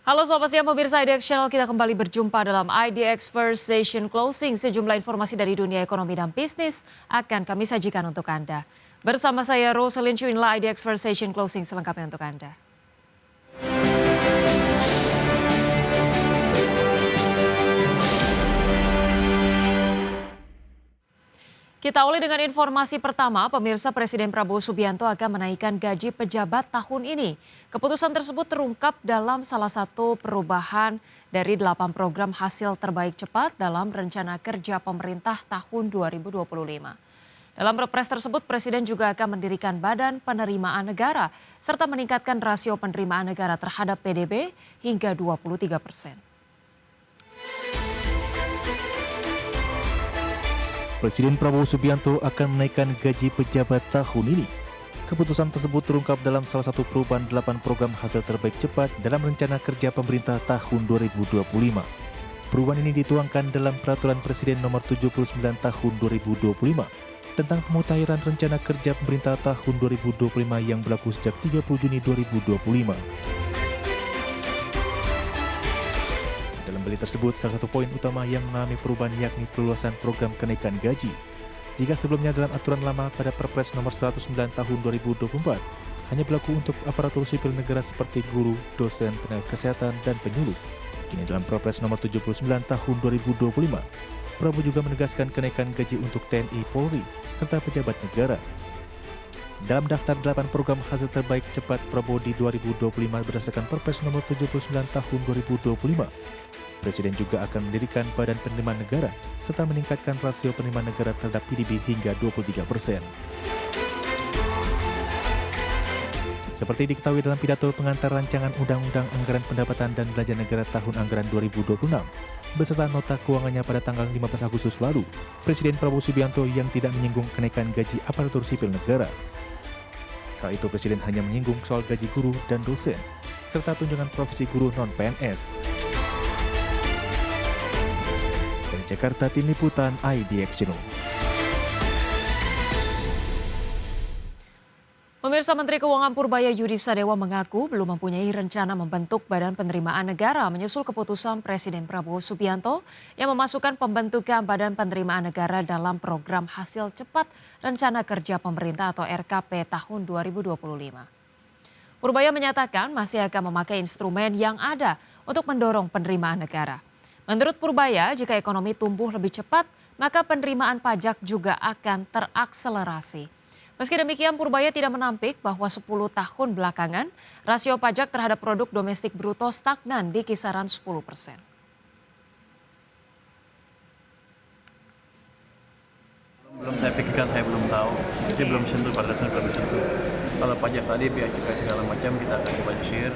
Halo selamat siang pemirsa IDX Channel, kita kembali berjumpa dalam IDX First Session Closing. Sejumlah informasi dari dunia ekonomi dan bisnis akan kami sajikan untuk Anda. Bersama saya Roselyn Chu, inilah IDX First Session Closing selengkapnya untuk Anda. Kita awali dengan informasi pertama, pemirsa Presiden Prabowo Subianto akan menaikkan gaji pejabat tahun ini. Keputusan tersebut terungkap dalam salah satu perubahan dari 8 program hasil terbaik cepat dalam rencana kerja pemerintah tahun 2025. Dalam Perpres tersebut, Presiden juga akan mendirikan Badan Penerimaan Negara serta meningkatkan rasio penerimaan negara terhadap PDB hingga 23%. Presiden Prabowo Subianto akan menaikkan gaji pejabat tahun ini. Keputusan tersebut terungkap dalam salah satu perubahan 8 program hasil terbaik cepat dalam rencana kerja pemerintah tahun 2025. Perubahan ini dituangkan dalam Peraturan Presiden Nomor 79 Tahun 2025 tentang pemutahiran rencana kerja pemerintah tahun 2025 yang berlaku sejak 30 Juni 2025. Dalam beli tersebut, salah satu poin utama yang mengalami perubahan yakni perluasan program kenaikan gaji. Jika sebelumnya dalam aturan lama pada Perpres Nomor 109 Tahun 2024 hanya berlaku untuk aparatur sipil negara seperti guru, dosen, tenaga kesehatan, dan penyuluh. Kini dalam Perpres Nomor 79 Tahun 2025, Prabowo juga menegaskan kenaikan gaji untuk TNI Polri serta pejabat negara. Dalam daftar 8 program hasil terbaik cepat Prabowo di 2025 berdasarkan Perpres Nomor 79 Tahun 2025, Presiden juga akan mendirikan Badan Penerimaan Negara serta meningkatkan rasio penerimaan negara terhadap PDB hingga 23%. Seperti diketahui dalam pidato pengantar rancangan Undang-Undang Anggaran Pendapatan dan Belanja Negara tahun anggaran 2026, beserta nota keuangannya pada tanggal 15 Agustus lalu, Presiden Prabowo Subianto yang tidak menyinggung kenaikan gaji aparatur sipil negara. Kala itu Presiden hanya menyinggung soal gaji guru dan dosen, serta tunjangan profesi guru non-PNS. Dari Jakarta, Tim Liputan IDX Channel. Pemirsa, Menteri Keuangan Purbaya Yudi Sadewa mengaku belum mempunyai rencana membentuk Badan Penerimaan Negara menyusul keputusan Presiden Prabowo Subianto yang memasukkan pembentukan Badan Penerimaan Negara dalam program hasil cepat Rencana Kerja Pemerintah atau RKP tahun 2025. Purbaya menyatakan masih akan memakai instrumen yang ada untuk mendorong penerimaan negara. Menurut Purbaya, jika ekonomi tumbuh lebih cepat, maka penerimaan pajak juga akan terakselerasi. Meski demikian, Purbaya tidak menampik bahwa 10 tahun belakangan, rasio pajak terhadap produk domestik bruto stagnan di kisaran 10%. Belum saya pikirkan, saya belum tahu. Jadi belum sentuh, pada dasarnya belum sentuh. Kalau pajak tadi, biaya cukai segala macam kita akan coba sisir.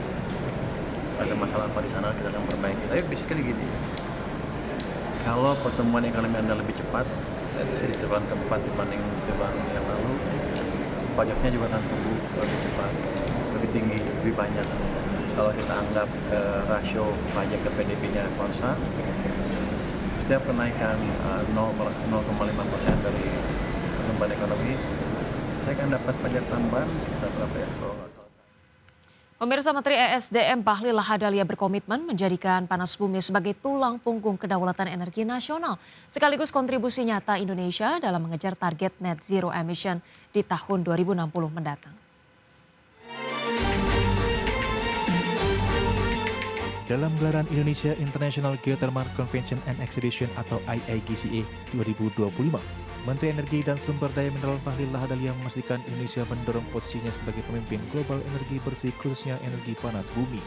Ada masalah apa di sana kita akan perbaiki. Tapi basically gini, kalau pertumbuhan ekonomi Anda lebih cepat, dari triwulan keempat dibanding triwulan yang lalu, pajaknya juga akan tumbuh lebih cepat, lebih tinggi, lebih banyak. Kalau kita anggap rasio pajak ke PDB-nya konstan, setiap kenaikan 0,5% dari pertumbuhan ekonomi, saya akan dapat pajak tambahan sekitar berapa ya? Pemirsa, Menteri ESDM Bahlil Lahadalia berkomitmen menjadikan panas bumi sebagai tulang punggung kedaulatan energi nasional, sekaligus kontribusi nyata Indonesia dalam mengejar target net zero emission di tahun 2060 mendatang. Dalam gelaran Indonesia International Geothermal Convention and Exhibition atau IIGCE 2025, Menteri Energi dan Sumber Daya Mineral Bahlil Lahadalia memastikan Indonesia mendorong posisinya sebagai pemimpin global energi bersih, khususnya energi panas bumi.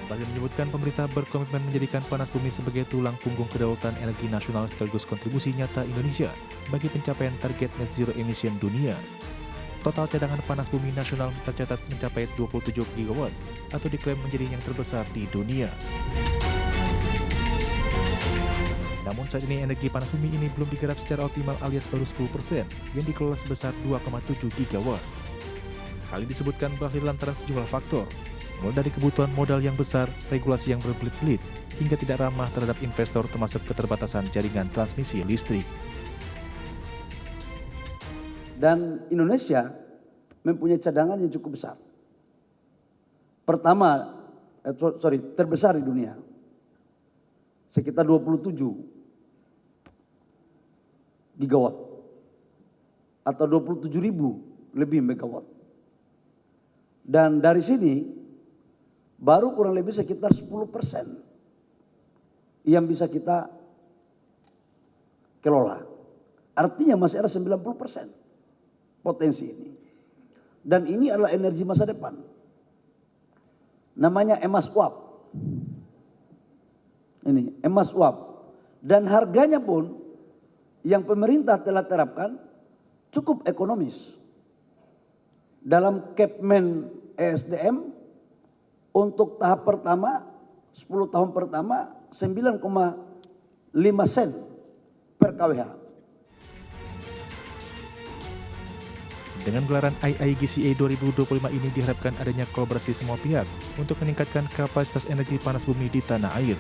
Bahlil menyebutkan pemerintah berkomitmen menjadikan panas bumi sebagai tulang punggung kedaulatan energi nasional sekaligus kontribusi nyata Indonesia bagi pencapaian target net zero emission dunia. Total cadangan panas bumi nasional tercatat mencapai 27 gigawatt atau diklaim menjadi yang terbesar di dunia. Namun saat ini energi panas bumi ini belum digarap secara optimal alias baru 10% yang dikelola sebesar 2,7 gigawatt. Hal ini disebutkan Bahlil lantaran sejumlah faktor, mulai dari kebutuhan modal yang besar, regulasi yang berbelit-belit, hingga tidak ramah terhadap investor termasuk keterbatasan jaringan transmisi listrik. Dan Indonesia mempunyai cadangan yang cukup besar. Pertama, terbesar di dunia. Sekitar 27 gigawatt atau 27.000 lebih megawatt. Dan dari sini baru kurang lebih sekitar 10% yang bisa kita kelola. Artinya masih ada 90% potensi ini. Dan ini adalah energi masa depan. Namanya emas uap. Ini emas uap. Dan harganya pun yang pemerintah telah terapkan cukup ekonomis. Dalam Kepmen ESDM untuk tahap pertama 10 tahun pertama 9,5 sen per kWh. Dengan gelaran IIGCA 2025 ini diharapkan adanya kolaborasi semua pihak untuk meningkatkan kapasitas energi panas bumi di tanah air.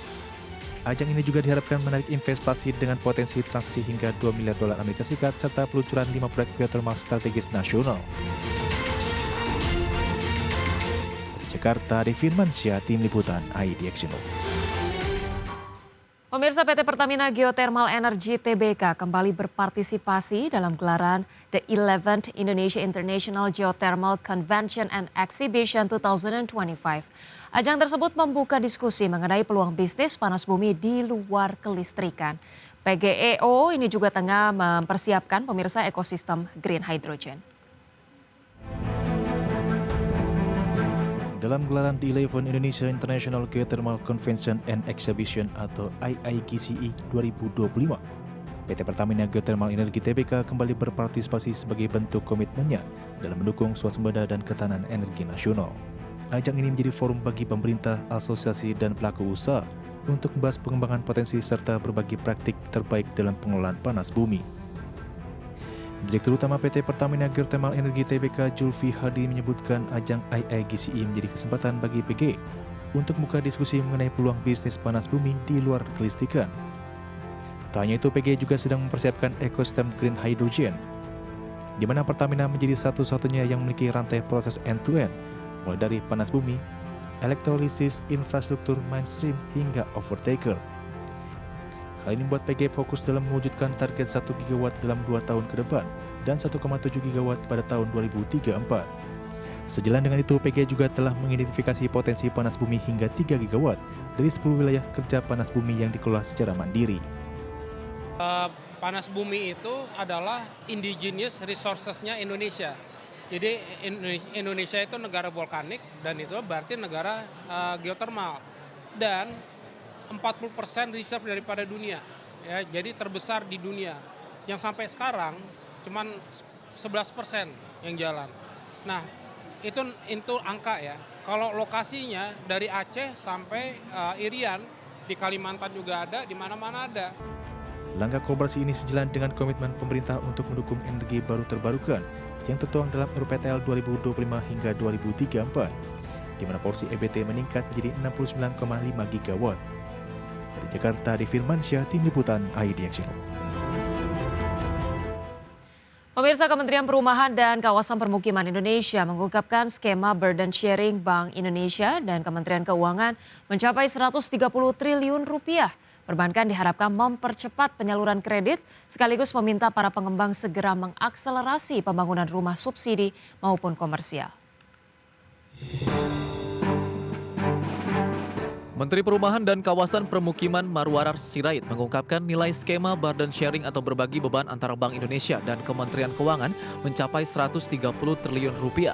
Ajang ini juga diharapkan menarik investasi dengan potensi transaksi hingga $2 miliar Amerika Serikat serta peluncuran 5 proyek geothermal strategis nasional. Dari Jakarta, Devi Firmansyah, Tim Liputan IDX Channel. Pemirsa, PT Pertamina Geothermal Energy Tbk kembali berpartisipasi dalam gelaran The 11th Indonesia International Geothermal Convention and Exhibition 2025. Ajang tersebut membuka diskusi mengenai peluang bisnis panas bumi di luar kelistrikan. PGEO ini juga tengah mempersiapkan pemirsa ekosistem green hydrogen. Dalam gelaran The 11 Indonesia International Geothermal Convention and Exhibition atau IIGCE 2025, PT Pertamina Geothermal Energy Tbk kembali berpartisipasi sebagai bentuk komitmennya dalam mendukung swasembada dan ketahanan energi nasional. Ajang ini menjadi forum bagi pemerintah, asosiasi, dan pelaku usaha untuk membahas pengembangan potensi serta berbagi praktik terbaik dalam pengelolaan panas bumi. Direktur Utama PT Pertamina Geothermal Energy Tbk Julfi Hadi menyebutkan ajang IIGCE menjadi kesempatan bagi PG untuk membuka diskusi mengenai peluang bisnis panas bumi di luar kelistrikan. Tak hanya itu, PG juga sedang mempersiapkan ekosistem green hydrogen, di mana Pertamina menjadi satu-satunya yang memiliki rantai proses end-to-end, mulai dari panas bumi, elektrolisis, infrastruktur mainstream, hingga overtaker. Hal ini membuat PG fokus dalam mewujudkan target 1 gigawatt dalam 2 tahun ke depan dan 1,7 gigawatt pada tahun 2034. Sejalan dengan itu, PG juga telah mengidentifikasi potensi panas bumi hingga 3 gigawatt dari 10 wilayah kerja panas bumi yang dikelola secara mandiri. Panas bumi itu adalah indigenous resources-nya Indonesia. Jadi Indonesia itu negara volkanik dan itu berarti negara geotermal. Dan 40% reserve daripada dunia. Ya, jadi terbesar di dunia. Yang sampai sekarang cuman 11% yang jalan. Nah, itu angka ya. Kalau lokasinya dari Aceh sampai Irian, di Kalimantan juga ada, di mana-mana ada. Langkah kolaborasi ini sejalan dengan komitmen pemerintah untuk mendukung energi baru terbarukan yang tertuang dalam RPTL 2025 hingga 2034, di mana porsi EBT meningkat menjadi 69,5 gigawatt. Dari Jakarta, Devi Firmansyah, Tim Liputan IDX Channel. Pemirsa, Kementerian Perumahan dan Kawasan Permukiman Indonesia mengungkapkan skema burden sharing Bank Indonesia dan Kementerian Keuangan mencapai 130 triliun rupiah. Perbankan diharapkan mempercepat penyaluran kredit sekaligus meminta para pengembang segera mengakselerasi pembangunan rumah subsidi maupun komersial. Menteri Perumahan dan Kawasan Permukiman Marwarar Sirait mengungkapkan nilai skema burden sharing atau berbagi beban antara Bank Indonesia dan Kementerian Keuangan mencapai 130 triliun rupiah.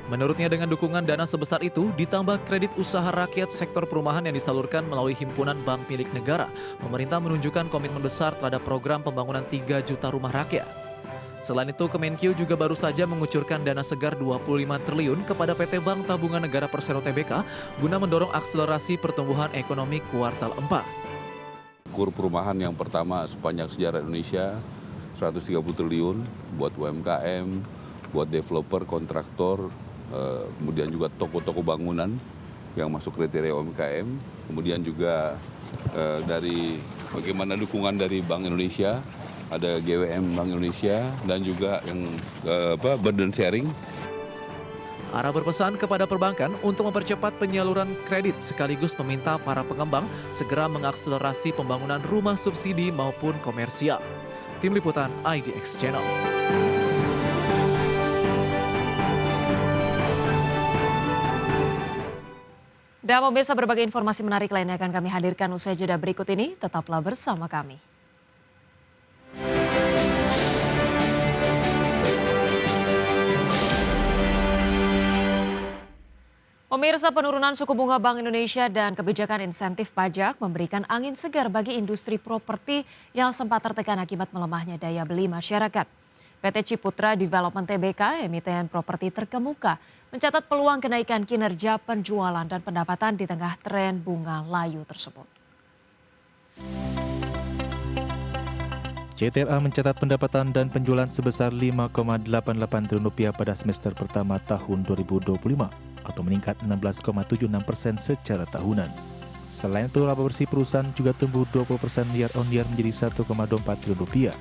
Menurutnya dengan dukungan dana sebesar itu ditambah kredit usaha rakyat sektor perumahan yang disalurkan melalui himpunan bank milik negara, pemerintah menunjukkan komitmen besar terhadap program pembangunan 3 juta rumah rakyat. Selain itu, Kemenkeu juga baru saja mengucurkan dana segar 25 triliun kepada PT Bank Tabungan Negara Persero Tbk guna mendorong akselerasi pertumbuhan ekonomi kuartal 4. Kur perumahan yang pertama sepanjang sejarah Indonesia, 130 triliun buat UMKM, buat developer, kontraktor, kemudian juga toko-toko bangunan yang masuk kriteria UMKM, kemudian juga dari bagaimana dukungan dari Bank Indonesia, ada GWM Bank Indonesia dan juga yang burden sharing. Ara berpesan kepada perbankan untuk mempercepat penyaluran kredit sekaligus meminta para pengembang segera mengakselerasi pembangunan rumah subsidi maupun komersial. Tim Liputan IDX Channel. Dan pemirsa, berbagai informasi menarik lainnya akan kami hadirkan usai jeda berikut ini. Tetaplah bersama kami. Pemirsa, penurunan suku bunga Bank Indonesia dan kebijakan insentif pajak memberikan angin segar bagi industri properti yang sempat tertekan akibat melemahnya daya beli masyarakat. PT Ciputra Development Tbk, emiten properti terkemuka, mencatat peluang kenaikan kinerja penjualan dan pendapatan di tengah tren bunga layu tersebut. CTRA mencatat pendapatan dan penjualan sebesar Rp5,88 triliun pada semester pertama tahun 2025 atau meningkat 16,76% secara tahunan. Selain itu, laba bersih perusahaan juga tumbuh 20% year on year menjadi Rp1,24 triliun.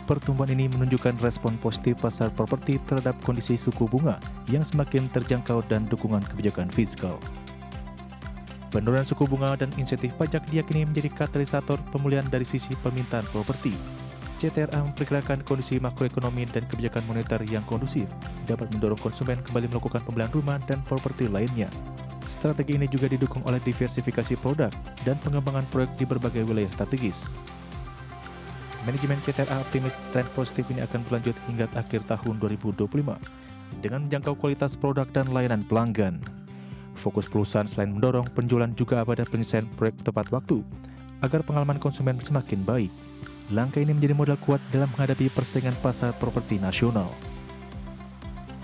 Pertumbuhan ini menunjukkan respon positif pasar properti terhadap kondisi suku bunga yang semakin terjangkau dan dukungan kebijakan fiskal. Penurunan suku bunga dan insentif pajak diyakini menjadi katalisator pemulihan dari sisi permintaan properti. CTRA memperkirakan kondisi makroekonomi dan kebijakan moneter yang kondusif dapat mendorong konsumen kembali melakukan pembelian rumah dan properti lainnya. Strategi ini juga didukung oleh diversifikasi produk dan pengembangan proyek di berbagai wilayah strategis. Manajemen CTRA optimis tren positif ini akan berlanjut hingga akhir tahun 2025 dengan menjangkau kualitas produk dan layanan pelanggan. Fokus perusahaan selain mendorong penjualan juga pada penyelesaian proyek tepat waktu agar pengalaman konsumen semakin baik. Langkah ini menjadi modal kuat dalam menghadapi persaingan pasar properti nasional.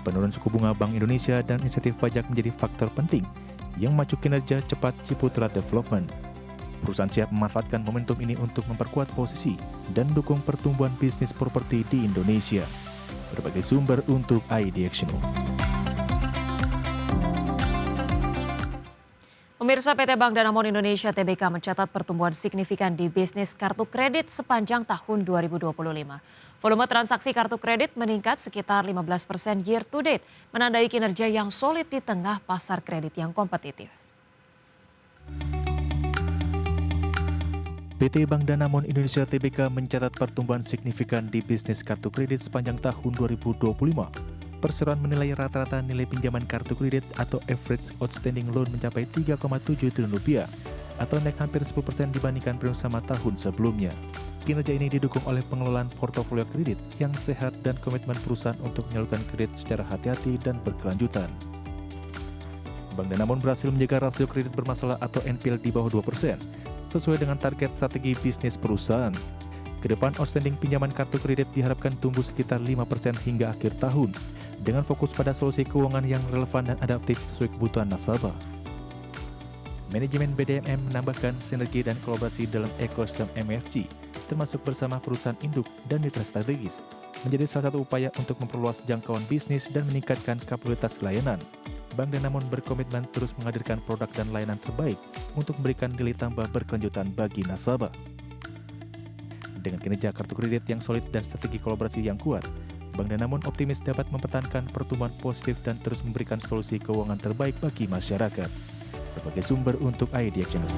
Penurunan suku bunga Bank Indonesia dan insentif pajak menjadi faktor penting yang memacu kinerja cepat Ciputra Development. Perusahaan siap memanfaatkan momentum ini untuk memperkuat posisi dan mendukung pertumbuhan bisnis properti di Indonesia. Berbagai sumber untuk IDX Channel. Pemirsa, PT Bank Danamon Indonesia Tbk mencatat pertumbuhan signifikan di bisnis kartu kredit sepanjang tahun 2025. Volume transaksi kartu kredit meningkat sekitar 15% year to date, menandai kinerja yang solid di tengah pasar kredit yang kompetitif. PT Bank Danamon Indonesia Tbk mencatat pertumbuhan signifikan di bisnis kartu kredit sepanjang tahun 2025. Perseroan menilai rata-rata nilai pinjaman kartu kredit atau average outstanding loan mencapai Rp3,7 triliun atau naik hampir 10% dibandingkan periode sama tahun sebelumnya. Kinerja ini didukung oleh pengelolaan portofolio kredit yang sehat dan komitmen perusahaan untuk menyalurkan kredit secara hati-hati dan berkelanjutan. Bank Danamon berhasil menjaga rasio kredit bermasalah atau NPL di bawah 2%, sesuai dengan target strategi bisnis perusahaan. Kedepan outstanding pinjaman kartu kredit diharapkan tumbuh sekitar 5% hingga akhir tahun, dengan fokus pada solusi keuangan yang relevan dan adaptif sesuai kebutuhan nasabah. Manajemen BDMM menambahkan sinergi dan kolaborasi dalam ekosistem MUFG, termasuk bersama perusahaan induk dan mitra strategis, menjadi salah satu upaya untuk memperluas jangkauan bisnis dan meningkatkan kapabilitas layanan. Bank Danamon berkomitmen terus menghadirkan produk dan layanan terbaik untuk memberikan nilai tambah berkelanjutan bagi nasabah. Dengan kinerja kartu kredit yang solid dan strategi kolaborasi yang kuat, Bank Danamon optimis dapat mempertahankan pertumbuhan positif dan terus memberikan solusi keuangan terbaik bagi masyarakat. Berbagai sumber untuk IDX Channel.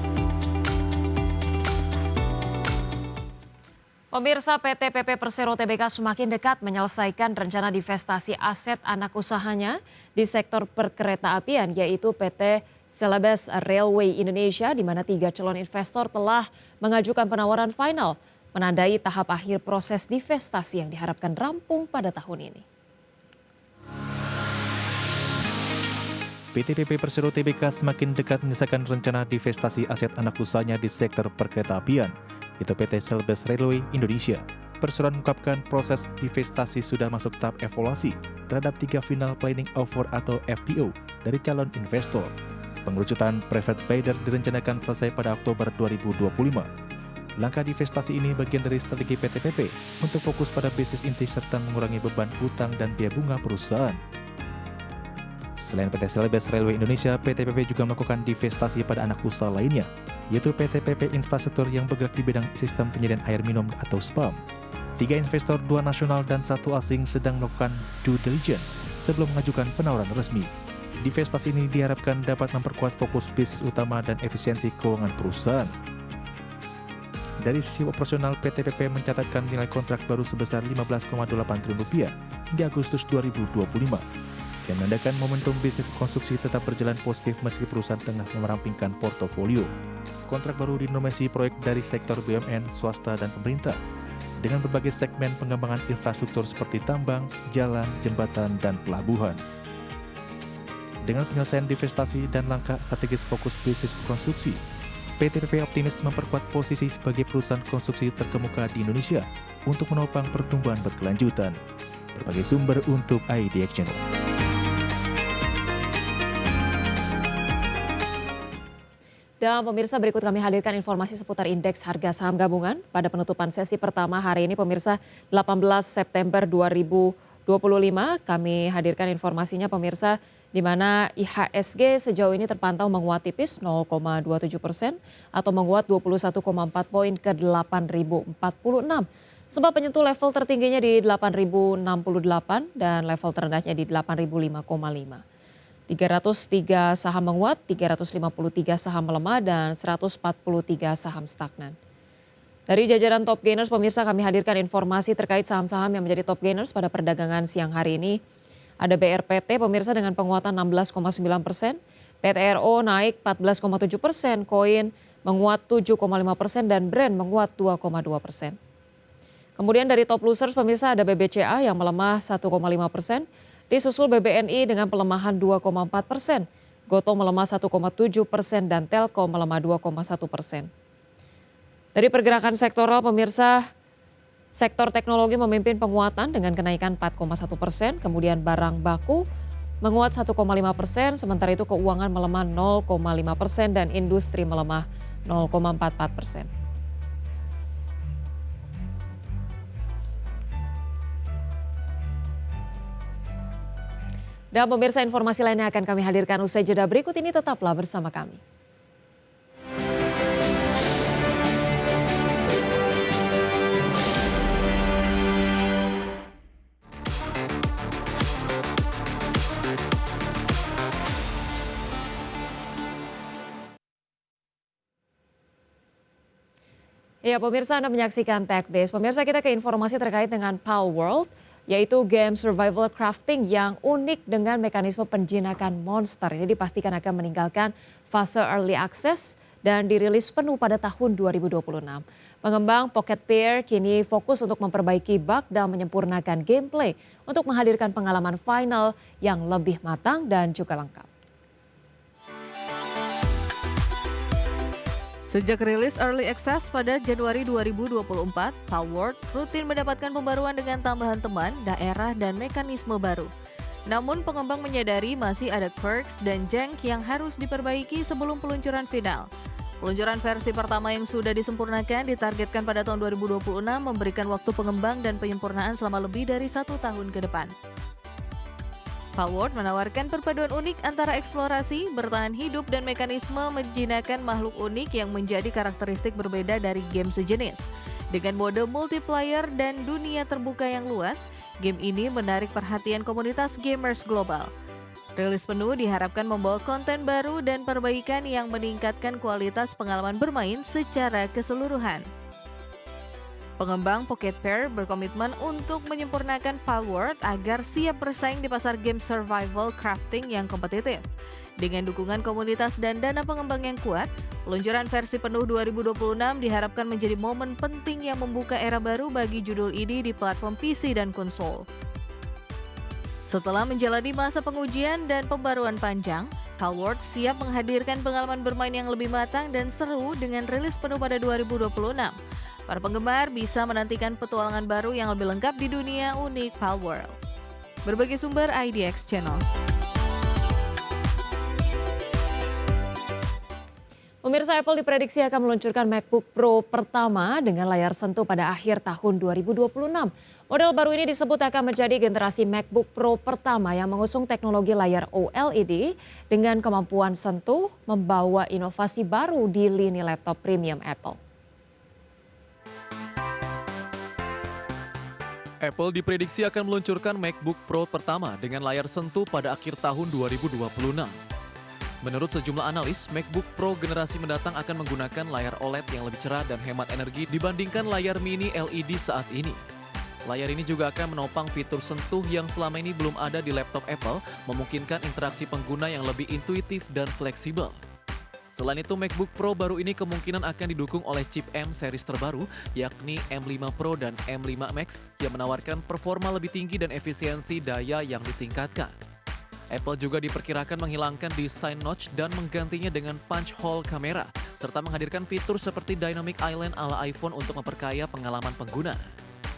Pemirsa, PT PP Persero Tbk semakin dekat menyelesaikan rencana divestasi aset anak usahanya di sektor perkereta-apian, yaitu PT Celebes Railway Indonesia, di mana 3 calon investor telah mengajukan penawaran final, menandai tahap akhir proses divestasi yang diharapkan rampung pada tahun ini. PT PP Persero Tbk semakin dekat menyelesaikan rencana divestasi aset anak usahanya di sektor perkereta-apian, yaitu PT Celebes Railway Indonesia. Perseroan mengungkapkan proses divestasi sudah masuk tahap evaluasi terhadap 3 final planning offer atau FPO dari calon investor. Pengerucutan private bidder direncanakan selesai pada Oktober 2025. Langkah divestasi ini bagian dari strategi PT PP untuk fokus pada bisnis inti serta mengurangi beban hutang dan biaya bunga perusahaan. Selain PT Celebes Railway Indonesia, PT PP juga melakukan divestasi pada anak usaha lainnya, yaitu PT PP Infrastruktur yang bergerak di bidang sistem penyediaan air minum atau SPAM. 3 investor, 2 nasional dan 1 asing sedang melakukan due diligence sebelum mengajukan penawaran resmi. Divestasi ini diharapkan dapat memperkuat fokus bisnis utama dan efisiensi keuangan perusahaan. Dari sisi operasional, PT PP mencatatkan nilai kontrak baru sebesar 15,8 triliun rupiah hingga Agustus 2025, yang menandakan momentum bisnis konstruksi tetap berjalan positif meski perusahaan tengah merampingkan portofolio. Kontrak baru dinominasi proyek dari sektor BUMN, swasta, dan pemerintah, dengan berbagai segmen pengembangan infrastruktur seperti tambang, jalan, jembatan, dan pelabuhan. Dengan penyelesaian divestasi dan langkah strategis fokus bisnis konstruksi, PT PP optimis memperkuat posisi sebagai perusahaan konstruksi terkemuka di Indonesia untuk menopang pertumbuhan berkelanjutan. Berbagai sumber untuk IDX Channel. Dan pemirsa, berikut kami hadirkan informasi seputar indeks harga saham gabungan pada penutupan sesi pertama hari ini, pemirsa, 18 September 2025. Kami hadirkan informasinya, pemirsa, di mana IHSG sejauh ini terpantau menguat tipis 0,27% atau menguat 21,4 poin ke 8.046. Sebab menyentuh level tertingginya di 8.068 dan level terendahnya di 8.005,5. 303 saham menguat, 353 saham melemah, dan 143 saham stagnan. Dari jajaran top gainers, pemirsa, kami hadirkan informasi terkait saham-saham yang menjadi top gainers pada perdagangan siang hari ini. Ada BRPT, pemirsa, dengan penguatan 16,9%, PTRO naik 14,7%, Koin menguat 7,5%, dan Brand menguat 2,2%. Kemudian dari top losers, pemirsa, ada BBCA yang melemah 1,5%, disusul BBNI dengan pelemahan 2,4%, Gotoh melemah 1,7%, dan Telkom melemah 2,1%. Dari pergerakan sektoral, pemirsa, sektor teknologi memimpin penguatan dengan kenaikan 4,1%, kemudian barang baku menguat 1,5%, sementara itu keuangan melemah 0,5% dan industri melemah 0,44%. Dan pemirsa, informasi lainnya akan kami hadirkan usai jeda berikut ini, tetaplah bersama kami. Ya, pemirsa, Anda menyaksikan TechBase. Pemirsa, kita ke informasi terkait dengan Palworld, yaitu game survival crafting yang unik dengan mekanisme penjinakan monster. Ini dipastikan akan meninggalkan fase early access dan dirilis penuh pada tahun 2026. Pengembang Pocket Pair kini fokus untuk memperbaiki bug dan menyempurnakan gameplay untuk menghadirkan pengalaman final yang lebih matang dan juga lengkap. Sejak rilis Early Access pada Januari 2024, Palworld rutin mendapatkan pembaruan dengan tambahan teman, daerah, dan mekanisme baru. Namun pengembang menyadari masih ada quirks dan jank yang harus diperbaiki sebelum peluncuran final. Peluncuran versi pertama yang sudah disempurnakan ditargetkan pada tahun 2026, memberikan waktu pengembang dan penyempurnaan selama lebih dari 1 tahun ke depan. Palworld menawarkan perpaduan unik antara eksplorasi, bertahan hidup, dan mekanisme menjinakkan makhluk unik yang menjadi karakteristik berbeda dari game sejenis. Dengan mode multiplayer dan dunia terbuka yang luas, game ini menarik perhatian komunitas gamers global. Rilis penuh diharapkan membawa konten baru dan perbaikan yang meningkatkan kualitas pengalaman bermain secara keseluruhan. Pengembang Pocket Pair berkomitmen untuk menyempurnakan Palworld agar siap bersaing di pasar game survival crafting yang kompetitif. Dengan dukungan komunitas dan dana pengembang yang kuat, peluncuran versi penuh 2026 diharapkan menjadi momen penting yang membuka era baru bagi judul ini di platform PC dan konsol. Setelah menjalani masa pengujian dan pembaruan panjang, Palworld siap menghadirkan pengalaman bermain yang lebih matang dan seru dengan rilis penuh pada 2026. Para penggemar bisa menantikan petualangan baru yang lebih lengkap di dunia unik Palworld. Berbagai sumber IDX Channel. Pemirsa, Apple diprediksi akan meluncurkan MacBook Pro pertama dengan layar sentuh pada akhir tahun 2026. Model baru ini disebut akan menjadi generasi MacBook Pro pertama yang mengusung teknologi layar OLED dengan kemampuan sentuh, membawa inovasi baru di lini laptop premium Apple. Apple diprediksi akan meluncurkan MacBook Pro pertama dengan layar sentuh pada akhir tahun 2026. Menurut sejumlah analis, MacBook Pro generasi mendatang akan menggunakan layar OLED yang lebih cerah dan hemat energi dibandingkan layar mini LED saat ini. Layar ini juga akan menopang fitur sentuh yang selama ini belum ada di laptop Apple, memungkinkan interaksi pengguna yang lebih intuitif dan fleksibel. Selain itu, MacBook Pro baru ini kemungkinan akan didukung oleh chip M series terbaru, yakni M5 Pro dan M5 Max, yang menawarkan performa lebih tinggi dan efisiensi daya yang ditingkatkan. Apple juga diperkirakan menghilangkan desain notch dan menggantinya dengan punch hole kamera, serta menghadirkan fitur seperti Dynamic Island ala iPhone untuk memperkaya pengalaman pengguna.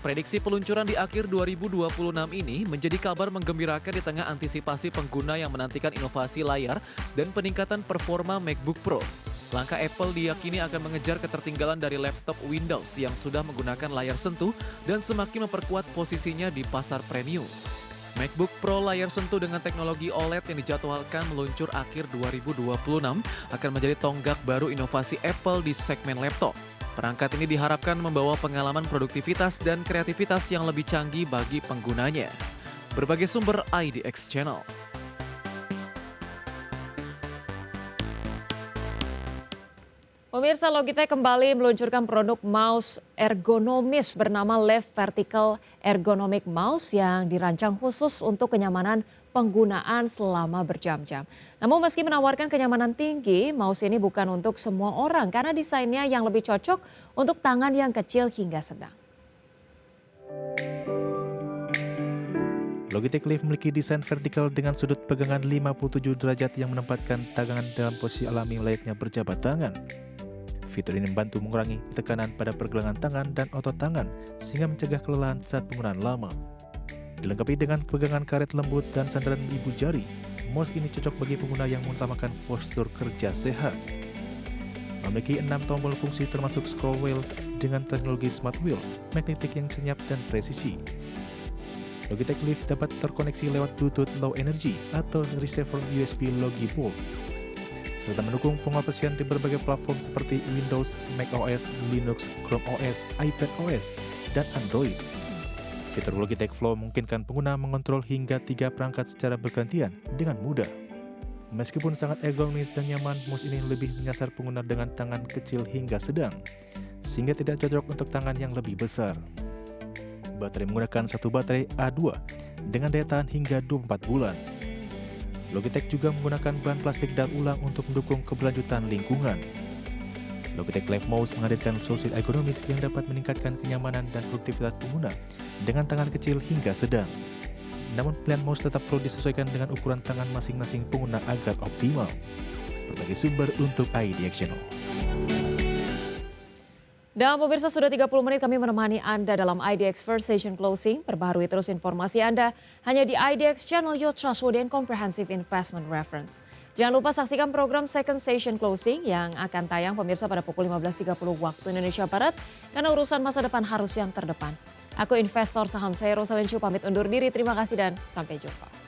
Prediksi peluncuran di akhir 2026 ini menjadi kabar menggembirakan di tengah antisipasi pengguna yang menantikan inovasi layar dan peningkatan performa MacBook Pro. Langkah Apple diyakini akan mengejar ketertinggalan dari laptop Windows yang sudah menggunakan layar sentuh dan semakin memperkuat posisinya di pasar premium. MacBook Pro layar sentuh dengan teknologi OLED yang dijadwalkan meluncur akhir 2026 akan menjadi tonggak baru inovasi Apple di segmen laptop. Perangkat ini diharapkan membawa pengalaman produktivitas dan kreativitas yang lebih canggih bagi penggunanya. Berbagai sumber IDX Channel. Pemirsa, Logitech kembali meluncurkan produk mouse ergonomis bernama Left Vertical Ergonomic Mouse yang dirancang khusus untuk kenyamanan penggunaan selama berjam-jam. Namun meski menawarkan kenyamanan tinggi, mouse ini bukan untuk semua orang karena desainnya yang lebih cocok untuk tangan yang kecil hingga sedang. Logitech Lift memiliki desain vertikal dengan sudut pegangan 57 derajat yang menempatkan tangan dalam posisi alami layaknya berjabat tangan. Fitur ini membantu mengurangi tekanan pada pergelangan tangan dan otot tangan sehingga mencegah kelelahan saat penggunaan lama. Dilengkapi dengan pegangan karet lembut dan sandaran ibu jari, mouse ini cocok bagi pengguna yang mengutamakan postur kerja sehat. Memiliki 6 tombol fungsi termasuk scroll wheel dengan teknologi smart wheel, magnetik yang senyap dan presisi. Logitech Lift dapat terkoneksi lewat Bluetooth Low Energy atau receiver USB Logi Bolt, serta mendukung pengoperasian di berbagai platform seperti Windows, macOS, Linux, Chrome OS, iPad OS, dan Android. Fitur Logitech Flow memungkinkan pengguna mengontrol hingga 3 perangkat secara bergantian dengan mudah. Meskipun sangat ergonomis dan nyaman, mouse ini lebih menyasar pengguna dengan tangan kecil hingga sedang, sehingga tidak cocok untuk tangan yang lebih besar. Baterai menggunakan satu baterai A2 dengan daya tahan hingga 24 bulan. Logitech juga menggunakan bahan plastik daur ulang untuk mendukung keberlanjutan lingkungan. Logitech Live Mouse menghadirkan solusi ergonomis yang dapat meningkatkan kenyamanan dan produktivitas pengguna dengan tangan kecil hingga sedang. Namun pilihan mouse tetap perlu disesuaikan dengan ukuran tangan masing-masing pengguna agar optimal. Berbagai sumber untuk IDX Channel. Dan pemirsa, sudah 30 menit kami menemani Anda dalam IDX First Station Closing. Perbaharui terus informasi Anda hanya di IDX Channel, Your Trustworthy and Comprehensive Investment Reference. Jangan lupa saksikan program Second Station Closing yang akan tayang pemirsa pada pukul 15.30 waktu Indonesia Barat, karena urusan masa depan harus yang terdepan. Aku investor saham, saya Rosalyn Chu, pamit undur diri. Terima kasih dan sampai jumpa.